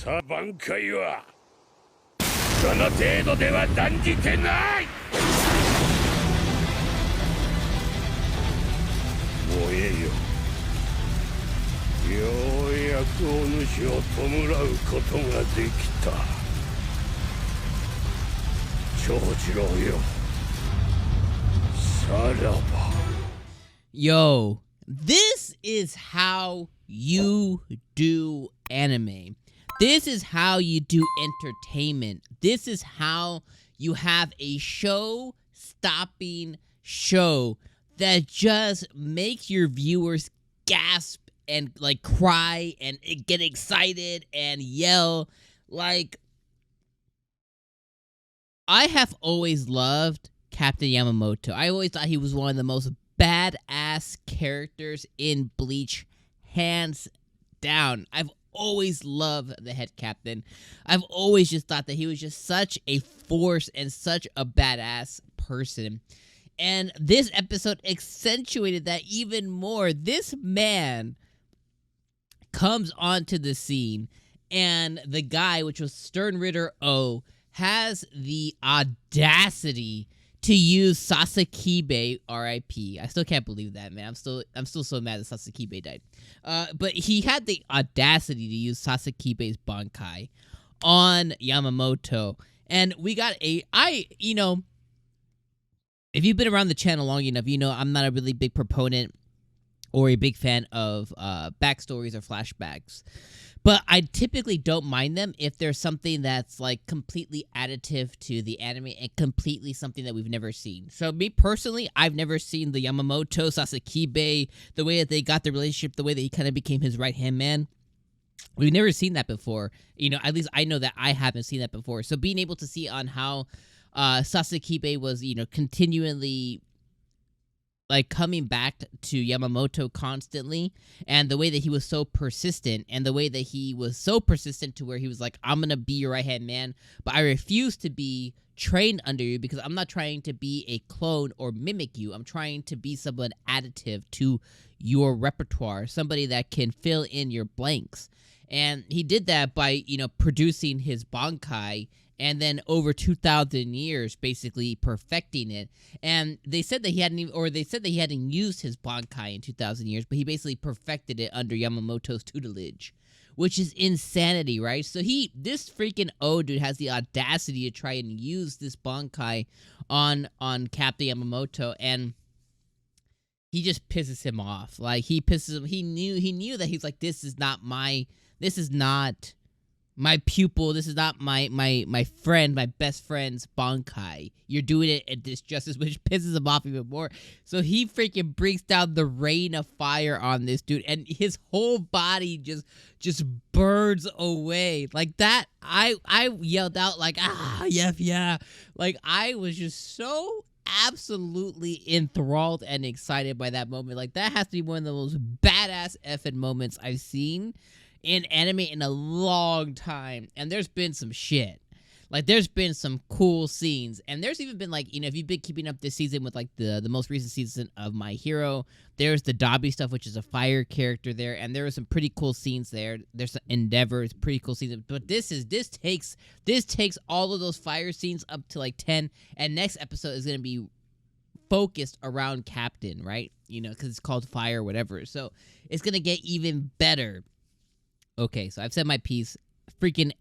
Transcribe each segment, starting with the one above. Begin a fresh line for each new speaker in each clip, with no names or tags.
さあ挽回はその程度では断じてない。燃えよ、ようやくお主を弔うことができた。長次郎よ、さらば。
Yo, this is how you do anime. This is how you do entertainment. This is how you have a show-stopping show that just makes your viewers gasp and like cry and get excited and yell. Like, I have always loved Captain Yamamoto. I always thought he was one of the most badass characters in Bleach, hands down. I've always loved the head captain. I've always just thought that he was just such a force and such a badass person. And this episode accentuated that even more. This man comes onto the scene, and the guy, which was Stern Ritter O, has the audacity to use Sasakibe, R.I.P. I still can't believe that, man. I'm still so mad that Sasakibe died. But he had the audacity to use Sasakibe's Bankai on Yamamoto, and we got if you've been around the channel long enough, you know I'm not a really big proponent or a big fan of backstories or flashbacks. But I typically don't mind them if there's something that's like completely additive to the anime and completely something that we've never seen. So me personally, I've never seen the Yamamoto, Sasakibe, the way that they got the relationship, the way that he kind of became his right-hand man. We've never seen that before. You know, at least I know that I haven't seen that before. So being able to see on how Sasakibe was, you know, continually like coming back to Yamamoto constantly, and the way that he was so persistent, and the way that he was so persistent to where he was like, I'm gonna be your right-hand man, but I refuse to be trained under you because I'm not trying to be a clone or mimic you. I'm trying to be someone additive to your repertoire, somebody that can fill in your blanks. And he did that by, you know, producing his Bankai, and then over 2,000 years, basically perfecting it. And they said that he hadn't used his Bankai in 2,000 years, but he basically perfected it under Yamamoto's tutelage, which is insanity, right? So this freaking O dude has the audacity to try and use this Bankai on Captain Yamamoto, and he just pisses him off. Like, he pisses him. He knew that he's like, this is not my pupil, this is not my friend, my best friend's Bankai. You're doing it at this justice, which pisses him off even more. So he freaking brings down the rain of fire on this dude, and his whole body just burns away. Like that, I yelled out like, yeah. Like, I was just so absolutely enthralled and excited by that moment. Like, that has to be one of the most badass effing moments I've seen in anime in a long time. And there's been some shit. Like, there's been some cool scenes, and there's even been, like, you know, if you've been keeping up this season with, like, the most recent season of My Hero, there's the Dobby stuff, which is a fire character there, and there were some pretty cool scenes there. There's some Endeavors, pretty cool scenes, but this takes all of those fire scenes up to, like, 10, and next episode is gonna be focused around Captain, right? You know, because it's called Fire or whatever, so it's gonna get even better. Okay, so I've said my piece. Freaking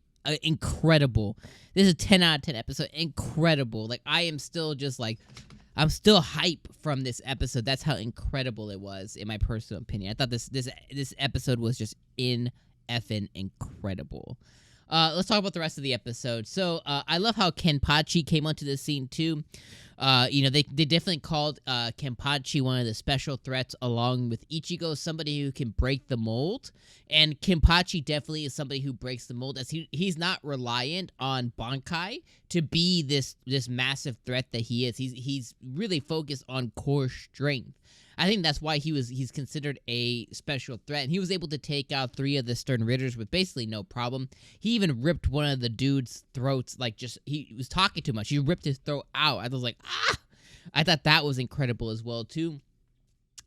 incredible. This is a 10 out of 10 episode. Incredible. Like, I am still just like, I'm still hype from this episode. That's how incredible it was, in my personal opinion. I thought this episode was just effing incredible. Let's talk about the rest of the episode. So, I love how Kenpachi came onto the scene too. You know, they definitely called Kenpachi one of the special threats, along with Ichigo, somebody who can break the mold. And Kenpachi definitely is somebody who breaks the mold, as he's not reliant on Bankai to be this massive threat that he is. He's really focused on core strength. I think that's why he's considered a special threat, and he was able to take out 3 of the Stern Ritters with basically no problem. He even ripped one of the dude's throats, like, just, he was talking too much. He ripped his throat out. I was like, ah! I thought that was incredible as well, too.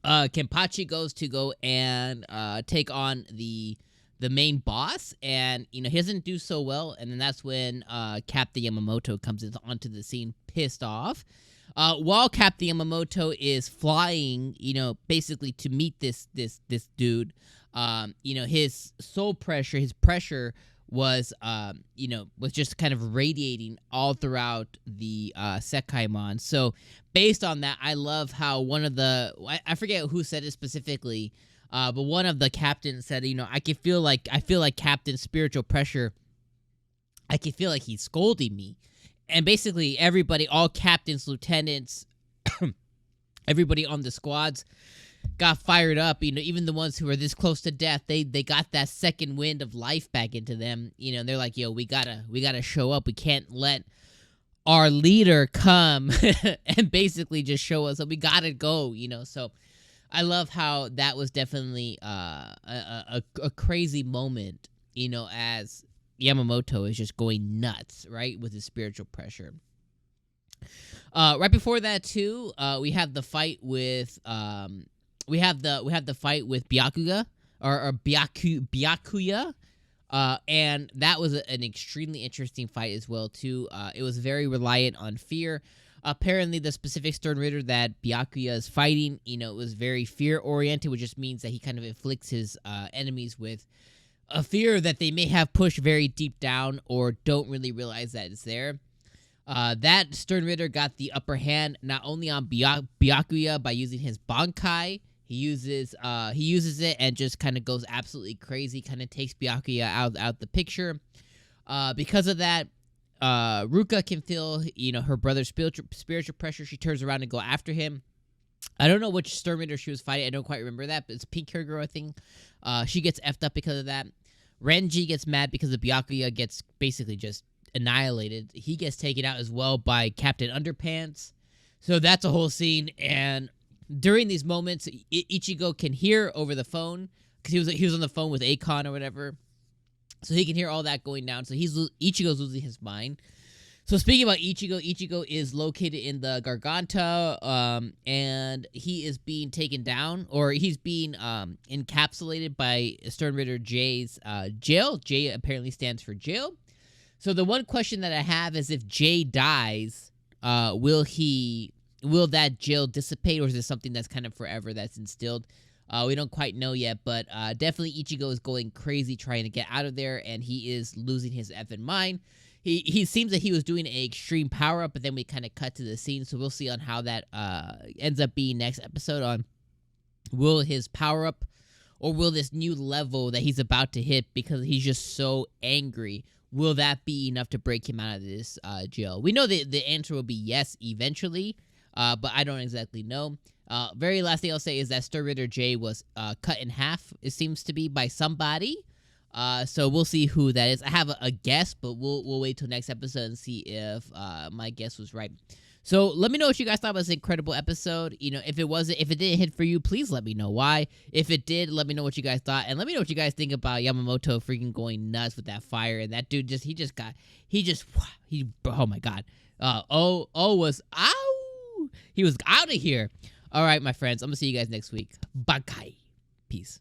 Kenpachi goes to go and take on the the main boss, and he doesn't do so well, and then that's when Captain Yamamoto comes onto the scene, pissed off. While Captain Yamamoto is flying, basically to meet this dude, his soul pressure, his pressure was just kind of radiating all throughout the 𝐒𝐻𝐽mon. So based on that, I love how one of the I forget who said it specifically, but one of the captains said, I feel like Captain's spiritual pressure. I can feel like he's scolding me, and basically everybody, all captains, lieutenants, everybody on the squads got fired up. Even the ones who were this close to death, they got that second wind of life back into them. And they're like, yo, we gotta show up. We can't let our leader come and basically just show us up. We gotta go. So I love how that was definitely a crazy moment. As Yamamoto is just going nuts, right, with his spiritual pressure. Right before that too, we have the fight with we have the fight with byakuya or byakuya, and that was an extremely interesting fight as well too. It was very reliant on fear. Apparently, the specific Stern Ritter that Byakuya is fighting, it was very fear-oriented, which just means that he kind of inflicts his enemies with a fear that they may have pushed very deep down or don't really realize that it's there. That Stern Ritter got the upper hand not only on Byakuya by using his bankai. He uses it and just kind of goes absolutely crazy, kind of takes Byakuya out the picture. Because of that, Rukia can feel, her brother's spiritual pressure. She turns around and go after him. I don't know which Stern Ritter she was fighting. I don't quite remember that, but it's pink hair girl, I think. She gets effed up because of that. Renji gets mad because the Byakuya gets basically just annihilated. He gets taken out as well by Captain Underpants. So that's a whole scene. And during these moments, Ichigo can hear over the phone because he was on the phone with 𝐿***** or whatever. So he can hear all that going down. So Ichigo's losing his mind. So speaking about Ichigo is located in the Garganta, and he is being taken down, or he's being encapsulated by Stern Ritter J's jail. J apparently stands for jail. So the one question that I have is, if J dies, will that jail dissipate, or is this something that's kind of forever that's instilled? We don't quite know yet, but definitely Ichigo is going crazy trying to get out of there, and he is losing his effing mind. He seems that he was doing an extreme power-up, but then we kind of cut to the scene, so we'll see on how that ends up being next episode on will his power-up or will this new level that he's about to hit, because he's just so angry, will that be enough to break him out of this jail? We know that the answer will be yes eventually, but I don't exactly know. Very last thing I'll say is that Stern Ritter J was cut in half, it seems to be, by somebody. So we'll see who that is. I have a guess, but we'll wait till next episode and see if my guess was right. So let me know what you guys thought about this incredible episode. If it didn't hit for you, please let me know why. If it did, let me know what you guys thought, and let me know what you guys think about Yamamoto freaking going nuts with that fire. And that dude oh my god. He was out of here. All right, my friends, I'm gonna see you guys next week. Bye. Peace.